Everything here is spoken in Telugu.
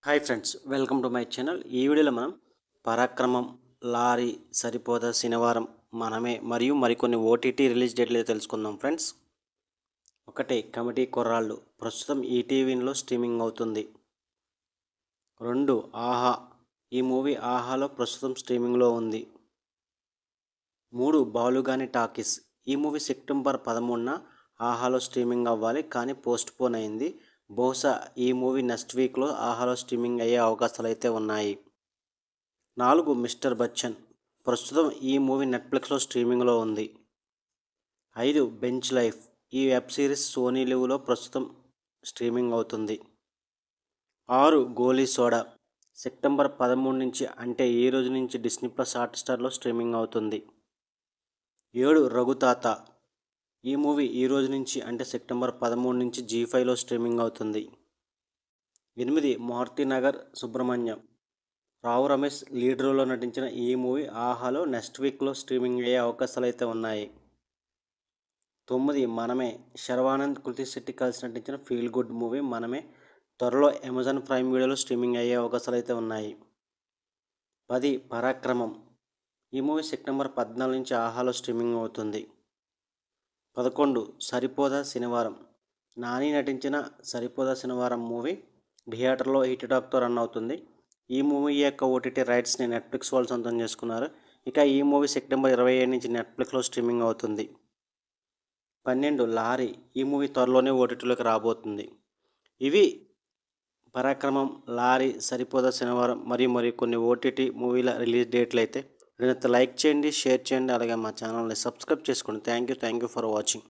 Hi friends, welcome to my channel. ఈ వీడియోలో మనం పరాక్రమం, లారీ, సరిపోదా, శనివారం, మనమే మరియు మరికొన్ని ఓటీటీ రిలీజ్ డేట్లు తెలుసుకుందాం ఫ్రెండ్స్. ఒకటి, కమిటీ కుర్రాళ్ళు, ప్రస్తుతం ఈటీవీలో స్ట్రీమింగ్ అవుతుంది. 2, ఆహా, ఈ మూవీ ఆహాలో ప్రస్తుతం స్ట్రీమింగ్లో ఉంది. 3, బాలుగాని టాకీస్, ఈ మూవీ సెప్టెంబర్ 13న ఆహాలో స్ట్రీమింగ్ అవ్వాలి కానీ పోస్ట్ పోన్ అయింది. బహుశా ఈ మూవీ నెక్స్ట్ వీక్లో ఆహాలో స్ట్రీమింగ్ అయ్యే అవకాశాలు అయితే ఉన్నాయి. 4, మిస్టర్ బచ్చన్, ప్రస్తుతం ఈ మూవీ నెట్ఫ్లిక్స్లో స్ట్రీమింగ్లో ఉంది. 5, బెంచ్ లైఫ్, ఈ వెబ్ సిరీస్ సోనీ లివ్లో ప్రస్తుతం స్ట్రీమింగ్ అవుతుంది. 6, గోలీ సోడా, సెప్టెంబర్ 13 నుంచి అంటే ఈ రోజు నుంచి డిస్నీ ప్లస్ హాట్స్టార్లో స్ట్రీమింగ్ అవుతుంది. 7, రఘుతాత, ఈ మూవీ ఈ రోజు నుంచి అంటే సెప్టెంబర్ 13 నుంచి జీ5లో స్ట్రీమింగ్ అవుతుంది. 8, మారుతినగర్ సుబ్రహ్మణ్యం, రావు రమేష్ లీడ్ రోల్లో నటించిన ఈ మూవీ ఆహాలో నెక్స్ట్ వీక్లో స్ట్రీమింగ్ అయ్యే అవకాశాలు అయితే ఉన్నాయి. 9, మనమే, శర్వానంద్, కృతి శెట్టి కలిసి నటించిన ఫీల్ గుడ్ మూవీ మనమే త్వరలో అమెజాన్ ప్రైమ్ వీడియోలో స్ట్రీమింగ్ అయ్యే అవకాశాలు అయితే ఉన్నాయి. 10, పరాక్రమం, ఈ మూవీ సెప్టెంబర్ 14 నుంచి ఆహాలో స్ట్రీమింగ్ అవుతుంది. 11, సరిపోదా, శనివారం, నాని నటించిన సరిపోదా శనివారం మూవీ థియేటర్లో హిట్ టాక్తో రన్ అవుతుంది. ఈ మూవీ యొక్క ఓటీటీ రైట్స్ని నెట్ఫ్లిక్స్ వాళ్ళు సొంతం చేసుకున్నారు. ఇక ఈ మూవీ సెప్టెంబర్ 27 నుంచి నెట్ఫ్లిక్స్లో స్ట్రీమింగ్ అవుతుంది. 12, లారీ, ఈ మూవీ త్వరలోనే ఓటీటీలోకి రాబోతుంది. ఇవి పరాక్రమం, లారీ, సరిపోదా శనివారం మరియు కొన్ని ఓటీటీ మూవీల రిలీజ్ డేట్లు అయితే. లైక్ చేయండి, షేర్ చేయండి, అలాగే మా ఛానల్ని సబ్స్క్రైబ్ చేసుకోండి. Thank you for watching.